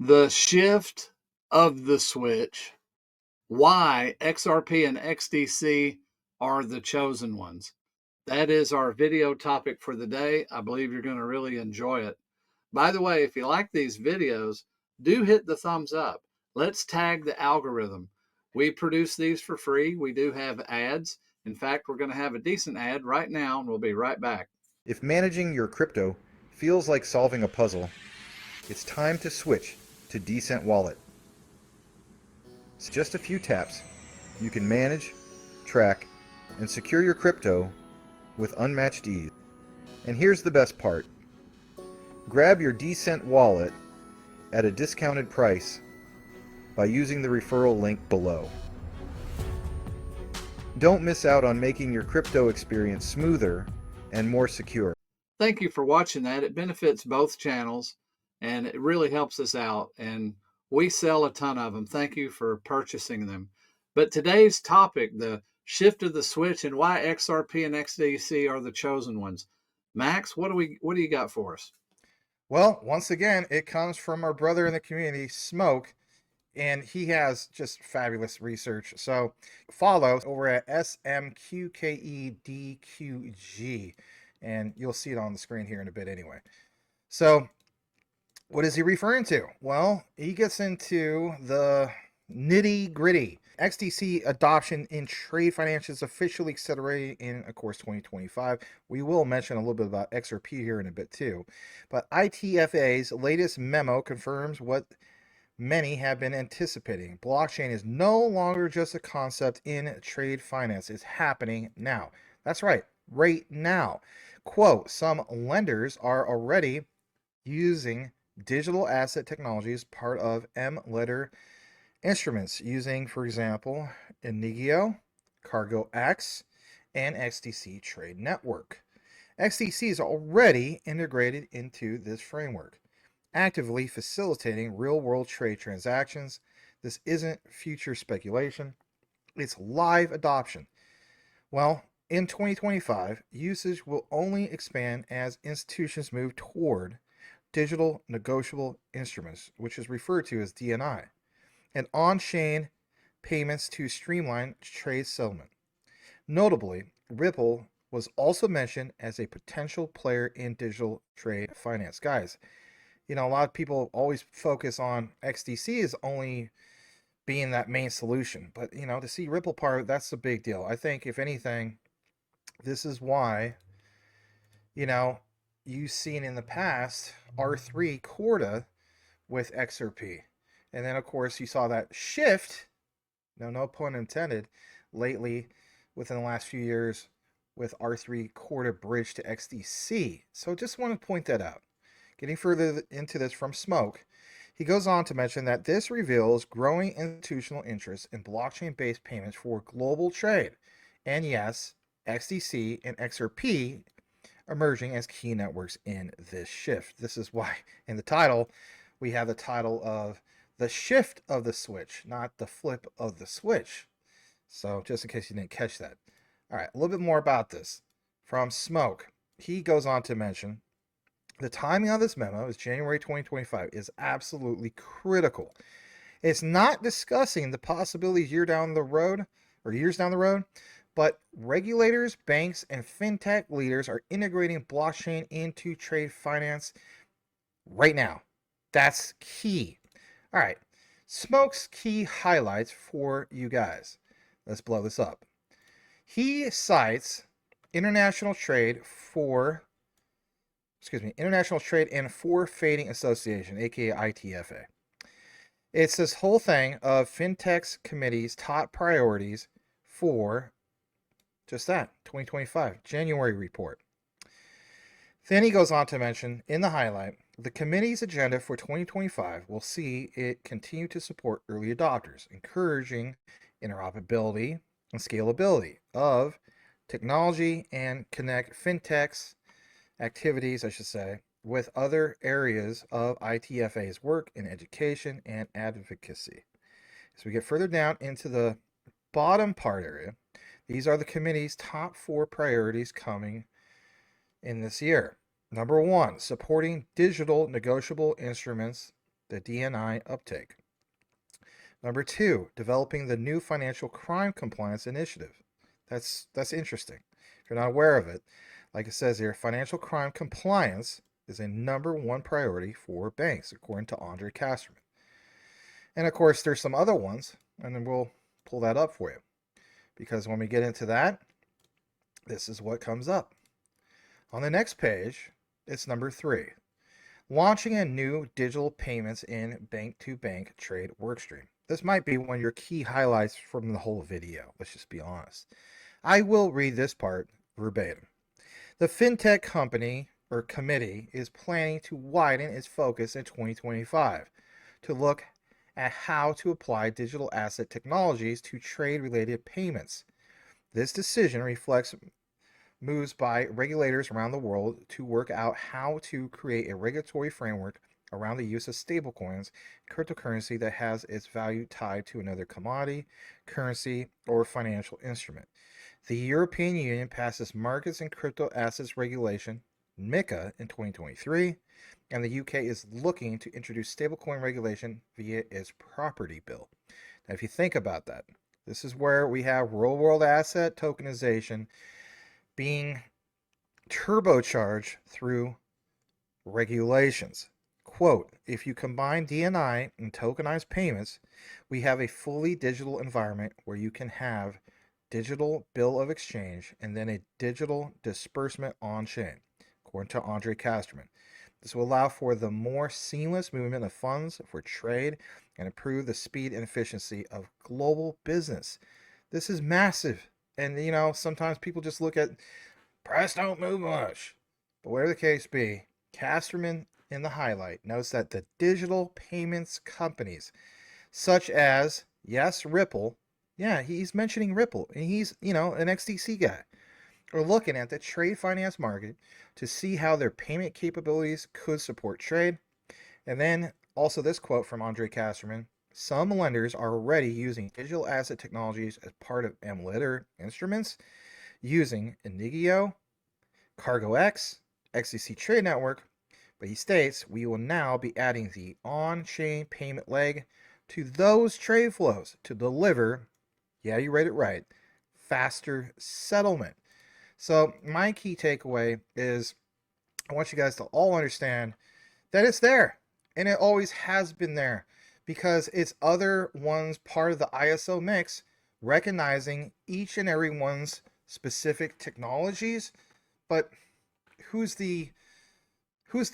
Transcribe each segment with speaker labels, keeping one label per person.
Speaker 1: The shift of the switch, why XRP and XDC are the chosen ones. That is our video topic for the day. I believe you're going to really enjoy it. By the way, if you like these videos, do hit the thumbs up. Let's tag the algorithm. We produce these for free. We do have ads. In fact, we're going to have a decent ad right now, and we'll be right back.
Speaker 2: If managing your crypto feels like solving a puzzle, it's time to switch to Decent Wallet. It's just a few taps. You can manage, track, and secure your crypto with unmatched ease. And here's the best part. Grab your Decent Wallet at a discounted price by using the referral link below. Don't miss out on making your crypto experience smoother and more secure.
Speaker 1: Thank you for watching that. It benefits both channels and it really helps us out. And we sell a ton of them. Thank you for purchasing them. But today's topic, the shift of the switch and why XRP and XDC are the chosen ones. Max, what do you got for us?
Speaker 2: Well, once again, it comes from our brother in the community, Smoke, and he has just fabulous research. So follow over at SMQKEDQG, and you'll see it on the screen here in a bit anyway. So what is he referring to? Well, he gets into the nitty gritty. XDC adoption in trade finance is officially accelerating in, of course, 2025. We will mention a little bit about XRP here in a bit too. But ITFA's latest memo confirms what many have been anticipating. Blockchain is no longer just a concept in trade finance. It's happening now. That's right now. Quote, some lenders are already using digital asset technology as part of M-letter instruments using, for example, Inigio, Cargo X, and XDC Trade Network. XDC is already integrated into this framework, actively facilitating real-world trade transactions. This isn't future speculation, it's live adoption. Well, in 2025, usage will only expand as institutions move toward digital negotiable instruments, which is referred to as DNI, and on-chain payments to streamline trade settlement. Notably, Ripple was also mentioned as a potential player in digital trade finance. Guys, a lot of people always focus on XDC as only being that main solution, but to see Ripple part, that's a big deal. I think if anything, this is why you've seen in the past R3 Corda with XRP. And then, of course, you saw that shift, no pun intended, lately within the last few years with R3 Corda bridge to XDC. So just want to point that out. Getting further into this from Smoke, he goes on to mention that this reveals growing institutional interest in blockchain-based payments for global trade. And yes, XDC and XRP emerging as key networks in this shift. This is why in the title we have the title of the shift of the switch, not the flip of the switch. So just in case you didn't catch that. All right, a little bit more about this from Smoke. He goes on to mention the timing of this memo is January 2025 is absolutely critical. It's not discussing the possibilities years down the road, but regulators, banks, and fintech leaders are integrating blockchain into trade finance right now. That's key. All right, Smoke's key highlights for you guys. Let's blow this up. He cites International Trade and Forfeiting Association, aka ITFA. It's this whole thing of fintech's committee's top priorities for just that 2025 January report. Then he goes on to mention in the highlight, the committee's agenda for 2025 will see it continue to support early adopters, encouraging interoperability and scalability of technology and connect fintech's activities, with other areas of ITFA's work in education and advocacy. As we get further down into the bottom part area, these are the committee's top 4 priorities coming in this year. Number 1, supporting digital negotiable instruments the DNI uptake. Number 2, developing the new financial crime compliance initiative. That's interesting. If you're not aware of it, like it says here, financial crime compliance is a #1 priority for banks, according to Andre Casterman. And of course, there's some other ones, and then we'll pull that up for you. Because when we get into that, this is what comes up. On the next page, it's number 3, launching a new digital payments in bank-to-bank trade workstream. This might be one of your key highlights from the whole video. Let's just be honest. I will read this part verbatim. The fintech company or committee is planning to widen its focus in 2025 to look at how to apply digital asset technologies to trade-related payments. This decision reflects moves by regulators around the world to work out how to create a regulatory framework around the use of stablecoins, cryptocurrency that has its value tied to another commodity, currency, or financial instrument. The European Union passes Markets and Crypto Assets Regulation, MiCA, in 2023, and the UK is looking to introduce stablecoin regulation via its property bill. Now, if you think about that, this is where we have real-world asset tokenization being turbocharged through regulations. Quote, if you combine DNI and tokenized payments, we have a fully digital environment where you can have digital bill of exchange and then a digital disbursement on-chain, according to Andre Casterman. This will allow for the more seamless movement of funds for trade and improve the speed and efficiency of global business. This is massive. And, sometimes people just look at price don't move much. But whatever the case be, Casterman in the highlight notes that the digital payments companies, such as, yes, Ripple, yeah, he's mentioning Ripple, and he's, an XDC guy, are looking at the trade finance market to see how their payment capabilities could support trade. And then also this quote from Andre Casterman, some lenders are already using digital asset technologies as part of analytic instruments using Inigio, CargoX, XDC Trade Network, but he states we will now be adding the on-chain payment leg to those trade flows to deliver, yeah, you read it right, faster settlement. So my key takeaway is I want you guys to all understand that it's there, and it always has been there, because it's other ones part of the ISO mix, recognizing each and every one's specific technologies. But who's the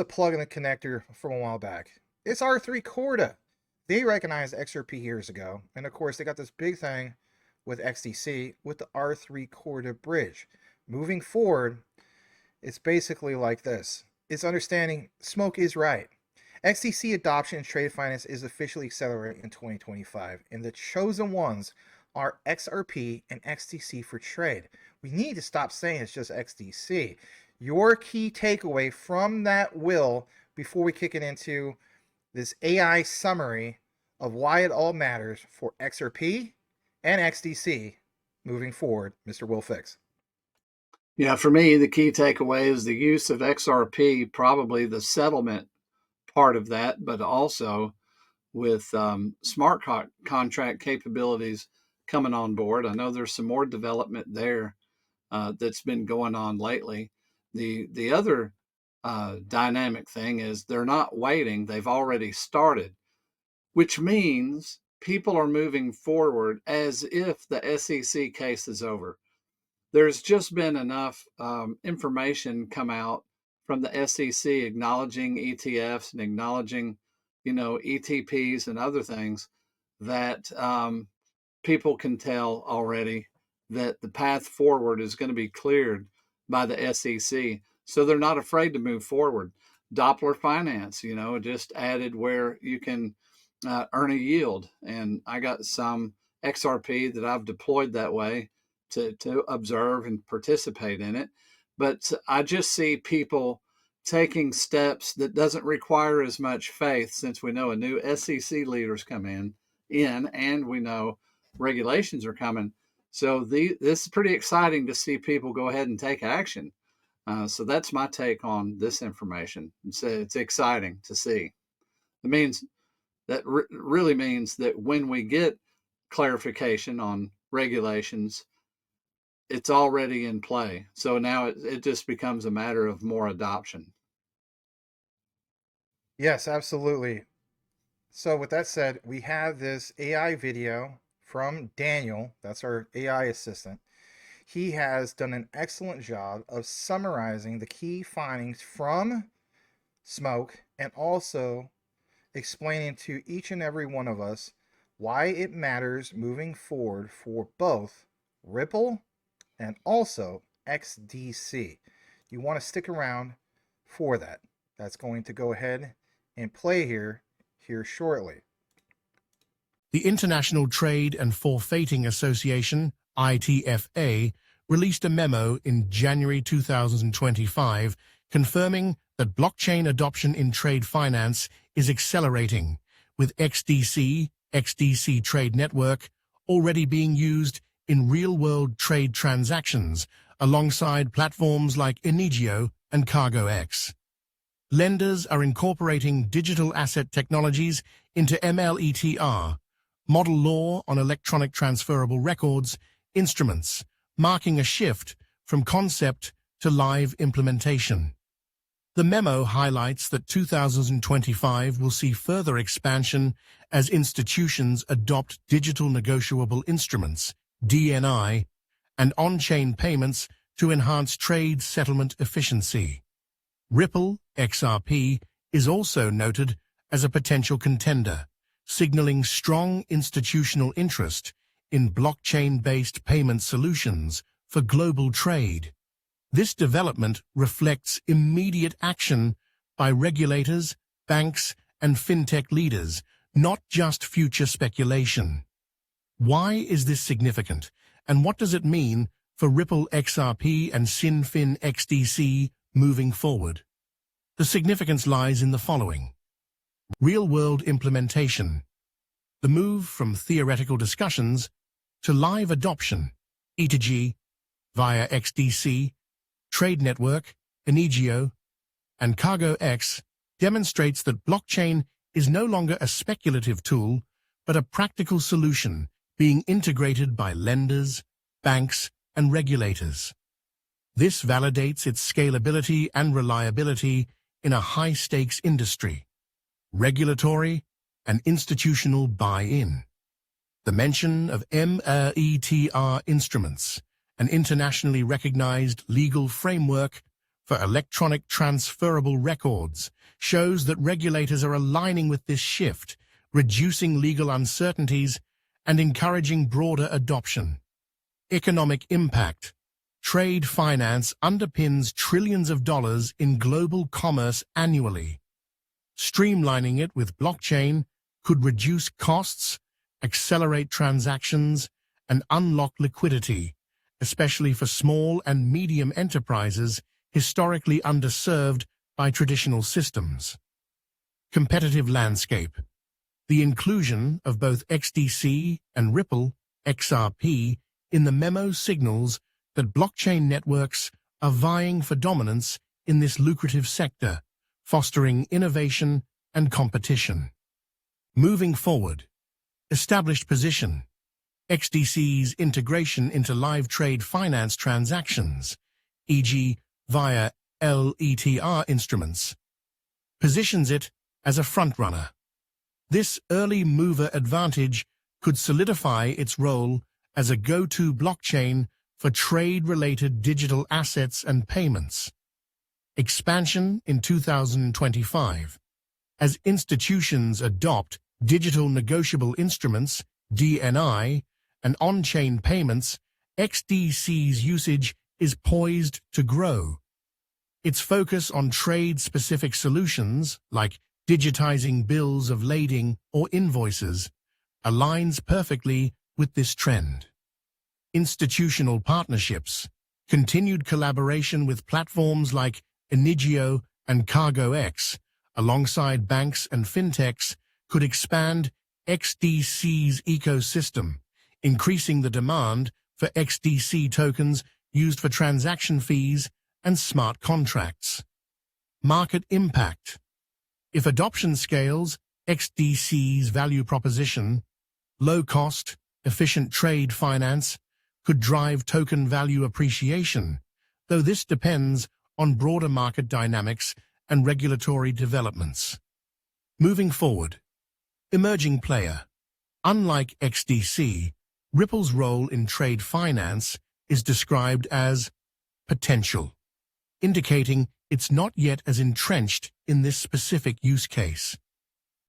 Speaker 2: plug in the connector from a while back? It's R3 Corda. They recognized XRP years ago, and of course they got this big thing with XDC with the R3 Corda bridge. Moving forward, it's basically like this. It's understanding smoke is right. XDC adoption in trade finance is officially accelerating in 2025, and the chosen ones are XRP and XDC for trade. We need to stop saying it's just XDC. Your key takeaway from that will, before we kick it into this AI summary of why it all matters for XRP and XDC moving forward, Mr. Will Fix.
Speaker 1: Yeah, for me, the key takeaway is the use of XRP, probably the settlement part of that, but also with smart contract capabilities coming on board. I know there's some more development there that's been going on lately. The other dynamic thing is they're not waiting; they've already started, which means people are moving forward as if the SEC case is over. There's just been enough information come out from the SEC acknowledging ETFs and acknowledging, ETPs and other things that people can tell already that the path forward is going to be cleared by the SEC. So they're not afraid to move forward. Doppler Finance, just added where you can earn a yield. And I got some XRP that I've deployed that way to observe and participate in it. But I just see people taking steps that doesn't require as much faith, since we know a new SEC leaders come in, and we know regulations are coming. So this is pretty exciting to see people go ahead and take action. So that's my take on this information. It's exciting to see. It means That really means that when we get clarification on regulations, it's already in play. So now it just becomes a matter of more adoption.
Speaker 2: Yes, absolutely. So with that said, we have this AI video from Daniel. That's our AI assistant. He has done an excellent job of summarizing the key findings from Smoke and also explaining to each and every one of us why it matters moving forward for both Ripple and also XDC. You want to stick around for that. That's going to go ahead and play here shortly.
Speaker 3: The International Trade and Forfeiting Association, ITFA, released a memo in January 2025 confirming that blockchain adoption in trade finance is accelerating, with XDC Trade Network, already being used in real-world trade transactions alongside platforms like Inigio and CargoX. Lenders are incorporating digital asset technologies into MLETR, model law on electronic transferable records, instruments, marking a shift from concept to live implementation. The memo highlights that 2025 will see further expansion as institutions adopt digital negotiable instruments, DNI, and on-chain payments to enhance trade settlement efficiency. Ripple, XRP, is also noted as a potential contender, signaling strong institutional interest in blockchain-based payment solutions for global trade. This development reflects immediate action by regulators, banks, and fintech leaders, not just future speculation. Why is this significant, and what does it mean for Ripple XRP and Xinfin XDC moving forward? The significance lies in the following. Real-world implementation. The move from theoretical discussions to live adoption, E2G, via XDC, Trade Network, Inigio, and CargoX, demonstrates that blockchain is no longer a speculative tool, but a practical solution being integrated by lenders, banks, and regulators. This validates its scalability and reliability in a high-stakes industry. Regulatory and institutional buy-in. The mention of MLETR instruments, an internationally recognized legal framework for electronic transferable records, shows that regulators are aligning with this shift, reducing legal uncertainties and encouraging broader adoption. Economic impact. Trade finance underpins trillions of dollars in global commerce annually. Streamlining it with blockchain could reduce costs, accelerate transactions, and unlock liquidity, especially for small and medium enterprises historically underserved by traditional systems. Competitive landscape. The inclusion of both XDC and Ripple, XRP, in the memo signals that blockchain networks are vying for dominance in this lucrative sector, fostering innovation and competition. Moving forward. Established position. XDC's integration into live trade finance transactions, e.g. via LETR instruments, positions it as a frontrunner. This early mover advantage could solidify its role as a go-to blockchain for trade-related digital assets and payments. Expansion in 2025. As institutions adopt digital negotiable instruments, DNI, and on-chain payments, XDC's usage is poised to grow. Its focus on trade-specific solutions, like digitizing bills of lading or invoices, aligns perfectly with this trend. Institutional partnerships. Continued collaboration with platforms like Inigio and CargoX, alongside banks and fintechs, could expand XDC's ecosystem, increasing the demand for XDC tokens used for transaction fees and smart contracts. Market impact. If adoption scales, XDC's value proposition, low-cost, efficient trade finance, could drive token value appreciation, though this depends on broader market dynamics and regulatory developments. Moving forward, emerging player. Unlike XDC, Ripple's role in trade finance is described as potential, indicating it's not yet as entrenched in this specific use case.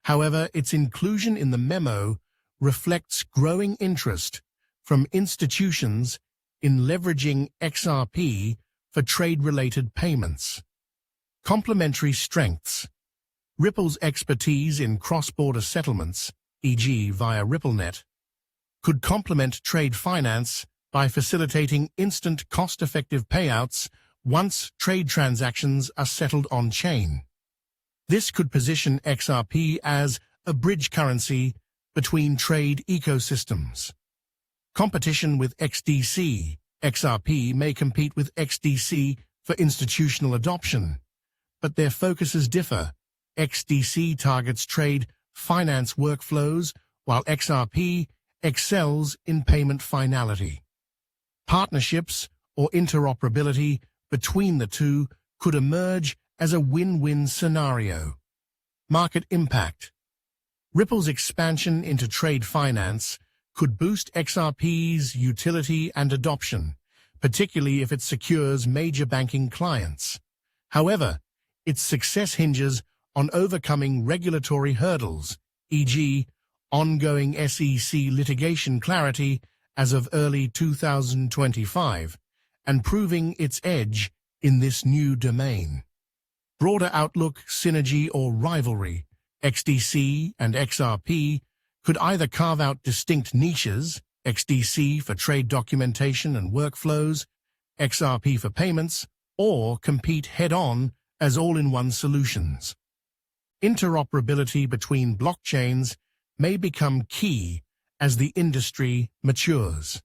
Speaker 3: However, its inclusion in the memo reflects growing interest from institutions in leveraging XRP for trade-related payments. Complementary strengths. Ripple's expertise in cross-border settlements, e.g. via RippleNet, could complement trade finance by facilitating instant cost-effective payouts once trade transactions are settled on-chain. This could position XRP as a bridge currency between trade ecosystems. Competition with XDC. XRP may compete with XDC for institutional adoption, but their focuses differ. XDC targets trade finance workflows, while XRP excels in payment finality. Partnerships or interoperability between the two could emerge as a win-win scenario. Market impact. Ripple's expansion into trade finance could boost XRP's utility and adoption, particularly if it secures major banking clients. However, its success hinges on overcoming regulatory hurdles, e.g., ongoing SEC litigation clarity as of early 2025, and proving its edge in this new domain. Broader outlook, synergy, or rivalry. XDC and XRP could either carve out distinct niches, XDC for trade documentation and workflows, XRP for payments, or compete head-on as all-in-one solutions. Interoperability between blockchains may become key as the industry matures.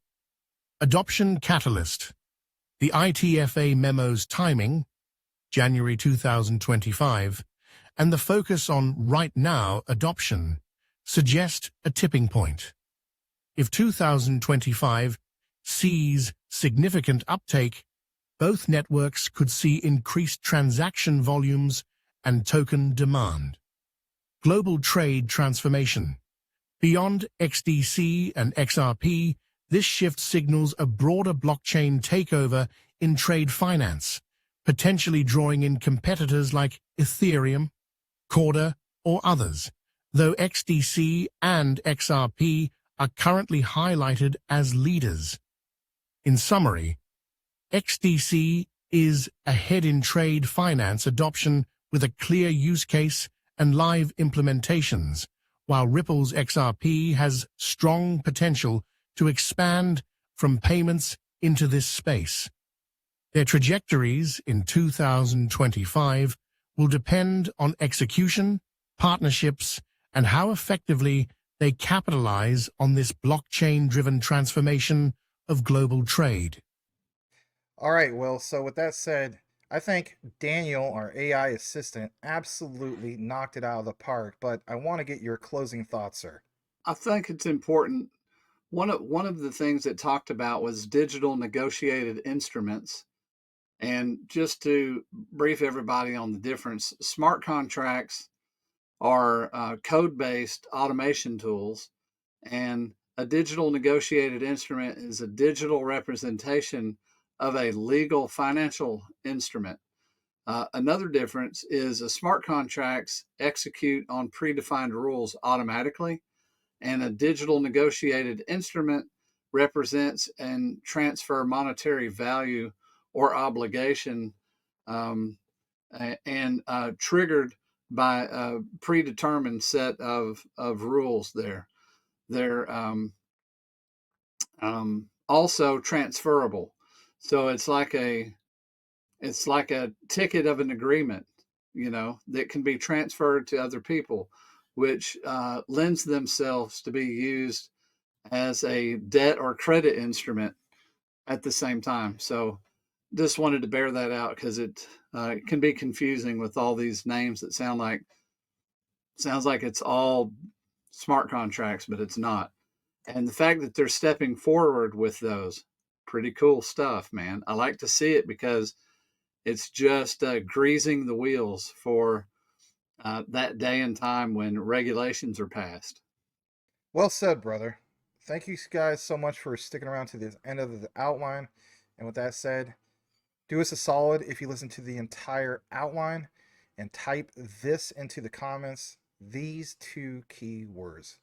Speaker 3: Adoption catalyst. The ITFA memo's timing, January 2025, and the focus on right-now adoption suggest a tipping point. If 2025 sees significant uptake, both networks could see increased transaction volumes and token demand. Global trade transformation. Beyond XDC and XRP, this shift signals a broader blockchain takeover in trade finance, potentially drawing in competitors like Ethereum, Corda, or others, though XDC and XRP are currently highlighted as leaders. In summary, XDC is ahead in trade finance adoption with a clear use case and live implementations, while Ripple's XRP has strong potential to expand from payments into this space. Their trajectories in 2025 will depend on execution, partnerships, and how effectively they capitalize on this blockchain-driven transformation of global trade.
Speaker 2: All right, Will, so with that said, I think Daniel, our AI assistant, absolutely knocked it out of the park, but I want to get your closing thoughts, sir.
Speaker 1: I think it's important. One of the things it talked about was digital negotiated instruments. And just to brief everybody on the difference, smart contracts are code-based automation tools, and a digital negotiated instrument is a digital representation of a legal financial instrument. Another difference is smart contracts execute on predefined rules automatically, and a digital negotiated instrument represents and transfer monetary value or obligation and triggered by a predetermined set of rules there. They're also transferable. So it's like a ticket of an agreement, that can be transferred to other people, which lends themselves to be used as a debt or credit instrument at the same time. So just wanted to bear that out because it can be confusing with all these names that sound like sounds like it's all smart contracts, but it's not. And the fact that they're stepping forward with those, pretty cool stuff, man. I like to see it because it's just greasing the wheels for that day and time when regulations are passed.
Speaker 2: Well said, brother. Thank you guys so much for sticking around to the end of the outline. And with that said, do us a solid if you listen to the entire outline and type this into the comments, these two key words,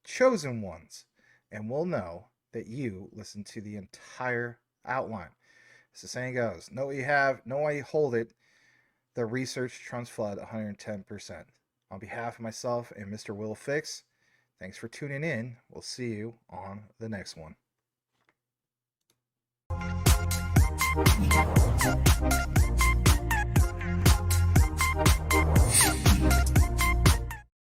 Speaker 2: chosen ones, and we'll know that you listened to the entire outline. As the saying goes, know what you have, know why you hold it. The research trumps flood 110%. On behalf of myself and Mr. Will Fix, thanks for tuning in. We'll see you on the next one.